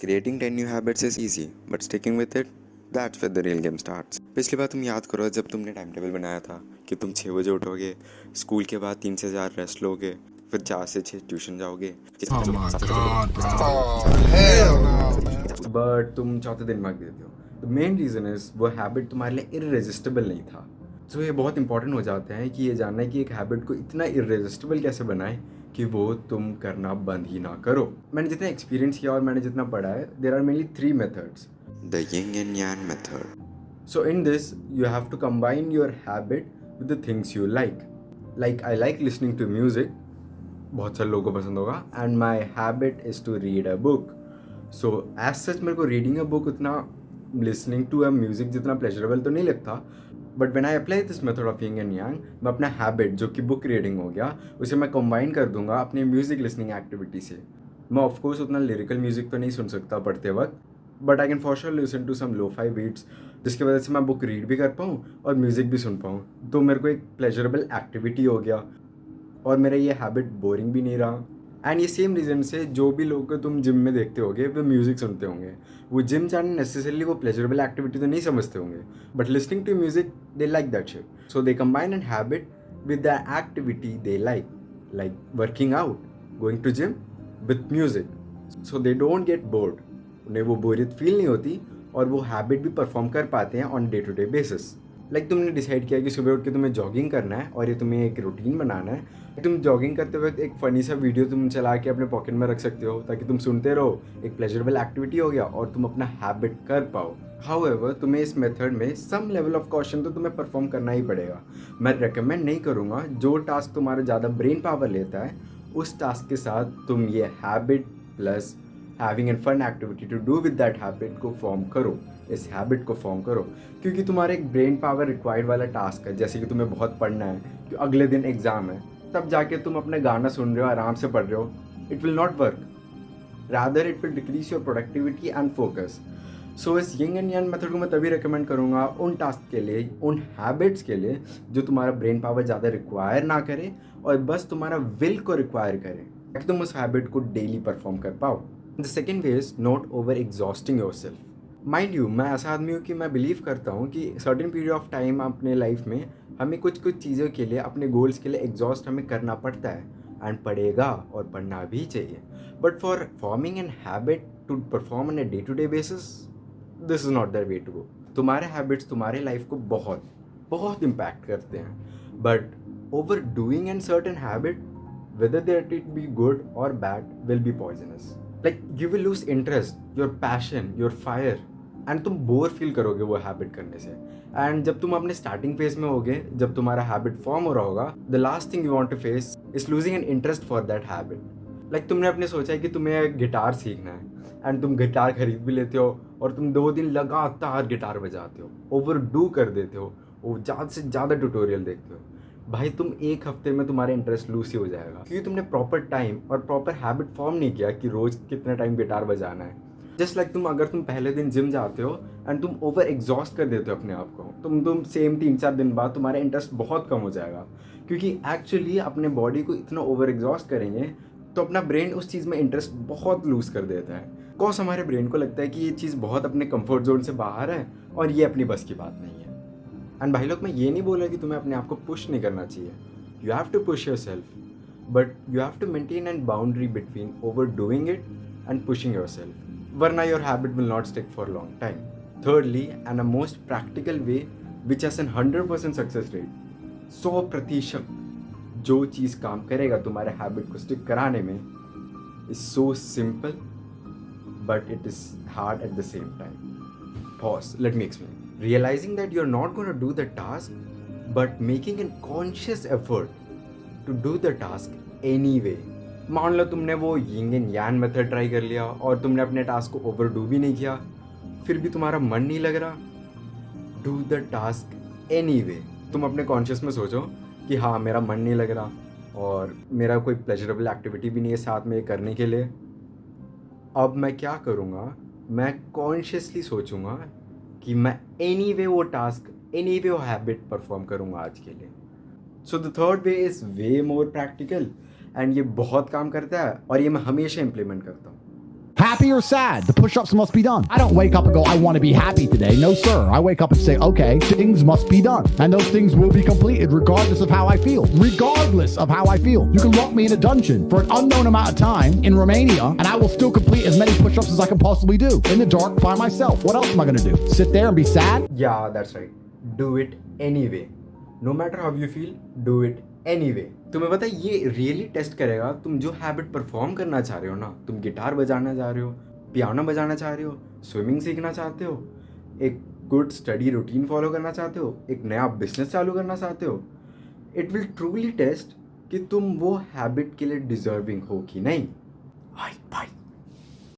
Creating 10 new habits is easy, but sticking with it, that's where the real game starts. पिछली बार तुम याद करो जब तुमने टाइम टेबल बनाया था कि तुम 6 बजे उठोगे, स्कूल के बाद 3 से 4 रेस्ट लोगे, फिर 4 से 6 ट्यूशन जाओगे। Oh my god, bro. Oh, hell no, man. But तुम चौथे दिन भाग देते हो। द मेन रीज़न इज़ वो हैबिट तुम्हारे लिए इररेजिस्टिबल नहीं था। तो ये बहुत इंपॉर्टेंट हो जाता है कि ये जानना है कि एक हैबिट को इतना इररेजिस्टिबल कैसे बनाएं कि वो तुम करना बंद ही ना करो। मैंने जितना एक्सपीरियंस किया और मैंने जितना पढ़ा है, there are mainly 3 methods. The yin and yang method. So in this, you have to combine your habit with the things you like. Like I like listening to music, बहुत सारे लोगों को पसंद होगा, and my habit is to read a book. So as such मेरे को reading a book उतना listening to a music जितना pleasurable तो नहीं लगता, but when I apply this method of yin and yang, मैं अपना habit जो कि book reading हो गया उसे मैं combine कर दूंगा अपनी music listening activity से। मैं of course उतना lyrical music तो नहीं सुन सकता पढ़ते वक्त, but I can for sure listen to some lo-fi beats जिसकी वजह से मैं बुक रीड भी कर पाऊँ और म्यूज़िक भी सुन पाऊँ। तो मेरे को एक प्लेजरेबल एक्टिविटी हो गया और मेरा ये हैबिट बोरिंग भी नहीं रहा। एंड ये सेम रीज़न से जो भी लोग को तुम जिम में देखते होगे वो म्यूज़िक सुनते होंगे, वो जिम जाना नेसेसरली वो प्लेजरेबल एक्टिविटी तो नहीं समझते होंगे, but listening to music they like that shit. So they combine an habit with the activity they like working out, going to gym with music, so they don't get bored. उन्हें वो बोरियत feel नहीं होती और वो habit भी perform कर पाते हैं on day to day basis. Like तुमने डिसाइड किया कि सुबह उठ के तुम्हें जॉगिंग करना है और ये तुम्हें एक रूटीन बनाना है। तुम जॉगिंग करते वक्त एक फ़नी सा वीडियो तुम चला के अपने पॉकेट में रख सकते हो ताकि तुम सुनते रहो। एक प्लेजरेबल एक्टिविटी हो गया और तुम अपना हैबिट कर पाओ। हाउएवर तुम्हें इस मेथड में सम लेवल ऑफ कॉशन तो तुम्हें परफॉर्म करना ही पड़ेगा। मैं रेकमेंड नहीं करूँगा जो टास्क तुम्हारा ज़्यादा ब्रेन पावर लेता है उस टास्क के साथ तुम ये habit plus having an fun activity to do with that habit को फॉर्म करो, इस हैबिट को फॉर्म करो। क्योंकि तुम्हारा एक ब्रेन पावर रिक्वायर्ड वाला टास्क है, जैसे कि तुम्हें बहुत पढ़ना है कि अगले दिन एग्ज़ाम है, तब जाके तुम अपने गाना सुन रहे हो, आराम से पढ़ रहे हो, it will not work, rather it will decrease your productivity and focus. So इस यिंग एंड यांग मेथड को मैं तभी रिकमेंड करूँगा उन टास्क के लिए, उन हैबिट्स के लिए जो तुम्हारा ब्रेन पावर ज़्यादा रिक्वायर ना करे और बस तुम्हारा विल को रिक्वायर करे ताकि तुम उस हैबिट को डेली परफॉर्म कर पाओ। The second way is not over exhausting your self. Mind you, मैं ऐसा आदमी हूँ कि मैं बिलीव करता हूँ कि सर्टेन पीरियड ऑफ टाइम अपने लाइफ में हमें कुछ कुछ चीज़ों के लिए, अपने गोल्स के लिए एग्जॉस्ट हमें करना पड़ता है एंड पड़ेगा और पढ़ना भी चाहिए। But for forming an habit to perform on a day to day basis, this is not the way to go. तुम्हारे हैबिट्स तुम्हारे लाइफ को बहुत बहुत इम्पैक्ट करते हैं, but over doing an certain habit, whether that it be good or bad, will be poisonous. Like you will lose interest, your passion, your fire, and तुम bore feel करोगे वो habit करने से। एंड जब तुम अपने स्टार्टिंग फेज में होगे, जब तुम्हारा हैबिट फॉर्म हो रहा होगा, the last thing you want to face is losing an interest for that habit. Like तुमने अपने सोचा है कि तुम्हें गिटार सीखना है एंड तुम गिटार खरीद भी लेते हो और तुम 2 दिन लगातार गिटार बजाते हो, ओवर डू कर देते हो, वो ज़्यादा से ज़्यादा ट्यूटोरियल देखते हो। भाई तुम एक हफ्ते में तुम्हारा इंटरेस्ट लूज ही हो जाएगा क्योंकि तुमने प्रॉपर टाइम और प्रॉपर हैबिट फॉर्म नहीं किया कि रोज कितना टाइम गिटार बजाना है। जस्ट लाइक अगर तुम पहले दिन जिम जाते हो एंड तुम ओवर एग्जॉस्ट कर देते हो अपने आप को, तुम सेम 3-4 दिन बाद तुम्हारा इंटरेस्ट बहुत कम हो जाएगा क्योंकि एक्चुअली अपने बॉडी को इतना ओवर एग्जॉस्ट करेंगे तो अपना ब्रेन उस चीज़ में इंटरेस्ट बहुत लूज कर देता है। बिकॉज हमारे ब्रेन को लगता है कि ये चीज़ बहुत अपने कंफर्ट जोन से बाहर है और ये अपनी बस की बात नहीं है। एंड भाई लोग, मैं ये नहीं बोल रहा कि तुम्हें अपने आप को पुश नहीं करना चाहिए, you have to push yourself, but you have to maintain an boundary between over doing it and pushing yourself, वरना your habit will not stick for long time. Thirdly and a most practical way which has an 100% success rate, 100% जो चीज़ काम करेगा तुम्हारे habit को stick कराने में, is so simple but it is hard at the same time. Pause, let me explain. Realizing that you're not going to do the task, but making a conscious effort to do the task anyway. मान लो तुमने वो yin and yang method try कर लिया और तुमने अपने task को overdo भी नहीं किया, फिर भी तुम्हारा मन नहीं लग रहा, डू द टास्क एनीवे। तुम अपने कॉन्शियस में सोचो कि हाँ मेरा मन नहीं लग रहा और मेरा कोई प्लेजरेबल एक्टिविटी भी नहीं है साथ में करने के लिए। अब मैं क्या करूँगा, मैं कॉन्शियसली सोचूंगा कि मैं एनीवे वो टास्क, एनीवे वो हैबिट परफॉर्म करूँगा आज के लिए। So the third way is way more practical and ये बहुत काम करता है और ये मैं हमेशा इम्प्लीमेंट करता हूँ। Happy or sad, the push-ups must be done. I don't wake up and go, I want to be happy today. No, sir. I wake up and say, okay, things must be done. And those things will be completed regardless of how I feel. Regardless of how I feel. You can lock me in a dungeon for an unknown amount of time in Romania, and I will still complete as many push-ups as I can possibly do. In the dark, by myself. What else am I going to do? Sit there and be sad? Yeah, that's right. Do it anyway. No matter how you feel, do it anyway. तुम्हें पता है ये really test करेगा तुम जो habit perform करना चाह रहे हो ना. तुम गिटार बजाना चाह रहे हो, पियानो बजाना चाह रहे हो, स्विमिंग सीखना चाहते हो, एक गुड स्टडी रूटीन फॉलो करना चाहते हो, एक नया बिजनेस चालू करना चाहते हो. इट विल ट्रूली टेस्ट कि तुम वो हैबिट के लिए डिजर्विंग हो कि नहीं. भाई